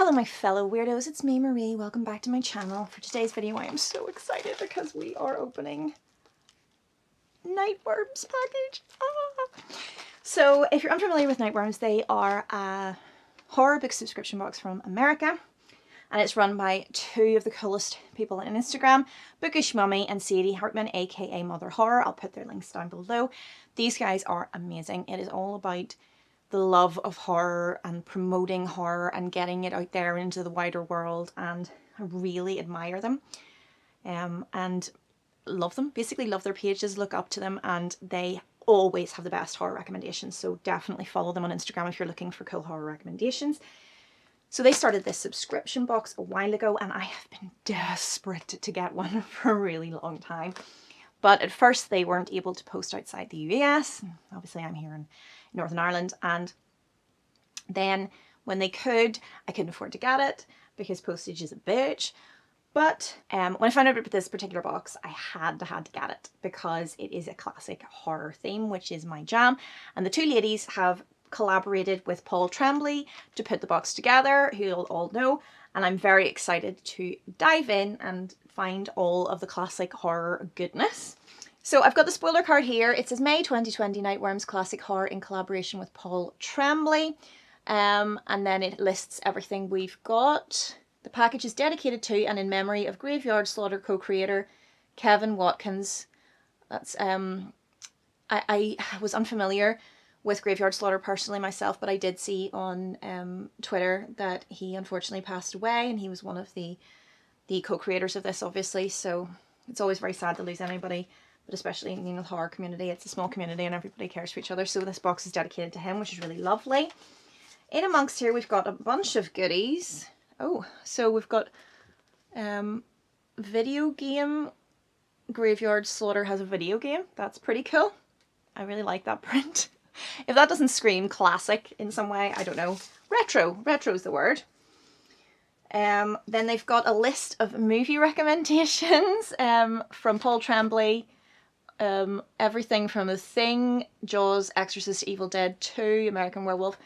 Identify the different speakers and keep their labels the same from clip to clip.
Speaker 1: Hello my fellow weirdos, it's me Marie. Welcome back to my channel. For today's video I am so excited because we are opening Nightworms package. So if you're unfamiliar with Nightworms, they are a horror book subscription box from America, and it's run by two of the coolest people on Instagram, Bookish Mummy and Sadie Hartman, aka Mother Horror. I'll put their links down below. These guys are amazing. It is all about the love of horror and promoting horror and getting it out there into the wider world, and I really admire them and love them. Basically love their pages, look up to them, and they always have the best horror recommendations, so definitely follow them on Instagram if you're looking for cool horror recommendations. So they started this subscription box a while ago and I have been desperate to get one for a really long time. But at first they weren't able to post outside the US. Obviously I'm here in Northern Ireland, and then when they could, I couldn't afford to get it because postage is a bitch. But when I found out about this particular box, I had to get it because it is a classic horror theme, which is my jam. And the two ladies have collaborated with Paul Tremblay to put the box together, who you'll all know, and I'm very excited to dive in and find all of the classic horror goodness. So I've got the spoiler card here. It says May 2020 Nightworms Classic Horror in collaboration with Paul Tremblay. And then it lists everything we've got. The package is dedicated to and in memory of Graveyard Slaughter co-creator Kevin Watkins. That's I was unfamiliar with Graveyard Slaughter personally myself, but I did see on Twitter that he unfortunately passed away, and he was one of the co-creators of this, obviously. So it's always very sad to lose anybody, but especially in the horror community. It's a small community and everybody cares for each other, so this box is dedicated to him, which is really lovely. In amongst here we've got a bunch of goodies. Oh, so we've got video game. Graveyard Slaughter has a video game. That's pretty cool. I really like that print. If that doesn't scream classic in some way, I don't know. Retro's the word. Then they've got a list of movie recommendations from Paul Tremblay. Everything from The Thing, Jaws, Exorcist, Evil Dead 2, American Werewolf.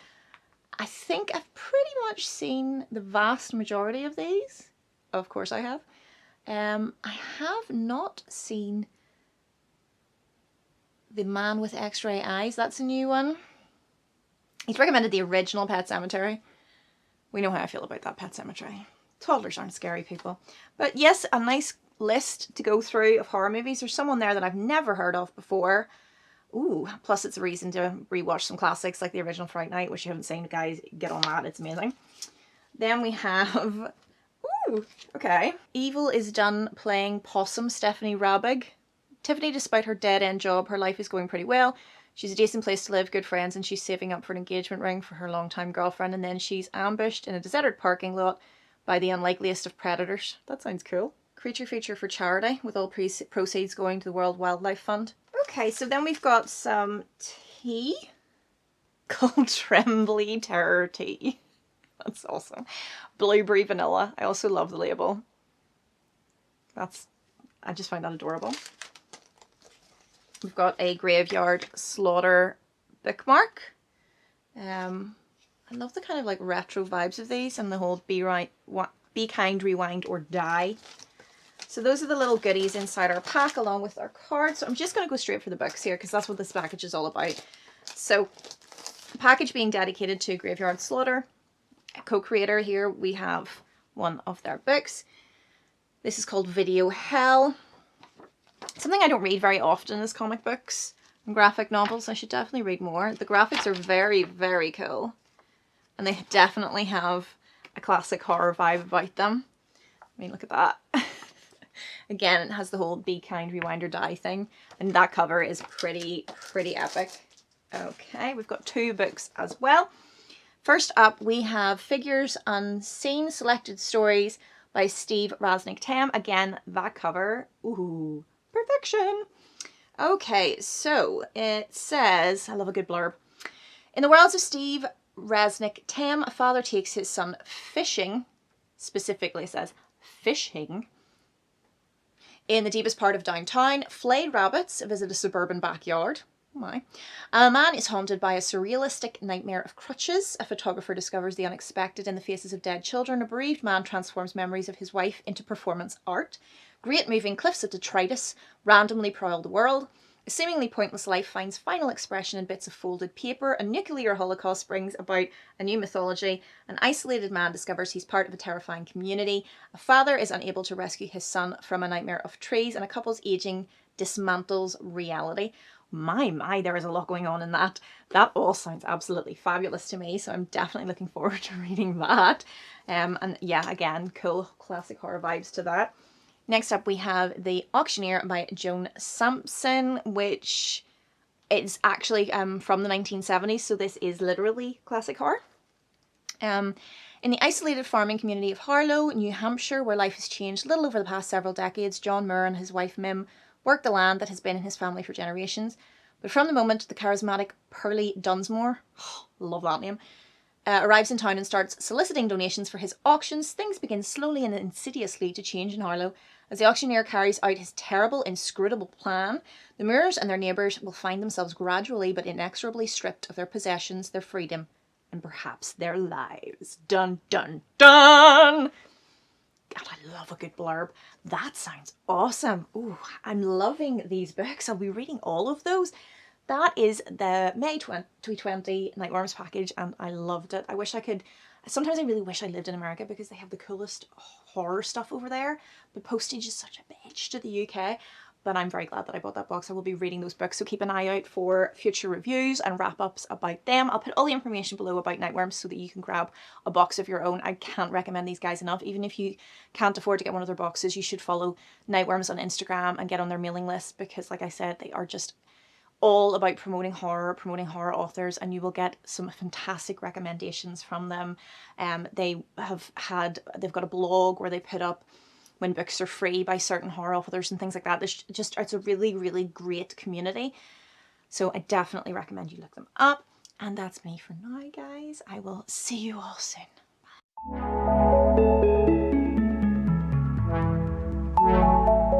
Speaker 1: I think I've pretty much seen the vast majority of these. Of course I have. I have not seen The Man with X-Ray Eyes. That's a new one. He's recommended the original Pet Sematary. We know how I feel about that Pet Sematary. Toddlers aren't scary people. But yes, a nice list to go through of horror movies. There's someone there that I've never heard of before. Ooh, plus it's a reason to rewatch some classics like the original Fright Night, which you haven't seen. Guys, get on that. It's amazing. Then we have... Ooh, okay. Evil is Done Playing Possum, Stephanie Rabig. Tiffany, despite her dead-end job, her life is going pretty well. She's a decent place to live, good friends, and she's saving up for an engagement ring for her longtime girlfriend, and then she's ambushed in a deserted parking lot by the unlikeliest of predators. That sounds cool. Creature feature for charity, with all proceeds going to the World Wildlife Fund. Okay, so then we've got some tea called Tremblay Terror Tea. That's awesome. Blueberry vanilla. I also love the label. I just find that adorable. We've got a Graveyard Slaughter bookmark. I love the kind of like retro vibes of these, and the whole be kind, rewind, or die. So those are the little goodies inside our pack along with our cards. So I'm just going to go straight for the books here because that's what this package is all about. So the package being dedicated to Graveyard Slaughter. Co-creator here, we have one of their books. This is called Video Hell. Something I don't read very often is comic books and graphic novels. I should definitely read more. The graphics are very, very cool. And they definitely have a classic horror vibe about them. I mean, look at that. Again, it has the whole be kind, rewind, or die thing. And that cover is pretty epic. Okay, we've got two books as well. First up, we have Figures Unseen, Selected Stories by Steve Raznik-Tam. Again, that cover, ooh, perfection. Okay, so it says, I love a good blurb. In the worlds of Steve Raznik-Tam, a father takes his son fishing, specifically says fishing, in the deepest part of downtown. Flayed rabbits visit a suburban backyard. Oh my. A man is haunted by a surrealistic nightmare of crutches. A photographer discovers the unexpected in the faces of dead children. A bereaved man transforms memories of his wife into performance art. Great moving cliffs of detritus randomly prowl the world. A seemingly pointless life finds final expression in bits of folded paper. A nuclear holocaust brings about a new mythology. An isolated man discovers he's part of a terrifying community. A father is unable to rescue his son from a nightmare of trees. And a couple's aging dismantles reality. My, there is a lot going on in that. That all sounds absolutely fabulous to me, so I'm definitely looking forward to reading that. And yeah, again, cool classic horror vibes to that. Next up, we have The Auctioneer by Joan Sampson, which is actually from the 1970s, so this is literally classic horror. In the isolated farming community of Harlow, New Hampshire, where life has changed little over the past several decades, John Moore and his wife Mim work the land that has been in his family for generations. But from the moment the charismatic Pearlie Dunsmore, love that name, arrives in town and starts soliciting donations for his auctions, things begin slowly and insidiously to change in Harlow. As the auctioneer carries out his terrible, inscrutable plan, the Moores and their neighbours will find themselves gradually but inexorably stripped of their possessions, their freedom, and perhaps their lives. Dun dun dun! God, I love a good blurb. That sounds awesome. Ooh, I'm loving these books. I'll be reading all of those. That is the May 2020 Nightworms package, and I loved it. I wish I could... Sometimes I really wish I lived in America because they have the coolest horror stuff over there, but postage is such a bitch to the UK. But I'm very glad that I bought that box. I will be reading those books, so keep an eye out for future reviews and wrap-ups about them. I'll put all the information below about Nightworms so that you can grab a box of your own. I can't recommend these guys enough. Even if you can't afford to get one of their boxes, you should follow Nightworms on Instagram and get on their mailing list because, like I said, they are just all about promoting horror authors, and you will get some fantastic recommendations from them. They've got a blog where they put up when books are free by certain horror authors and things like that. It's a really, really great community. So I definitely recommend you look them up. And that's me for now, guys. I will see you all soon.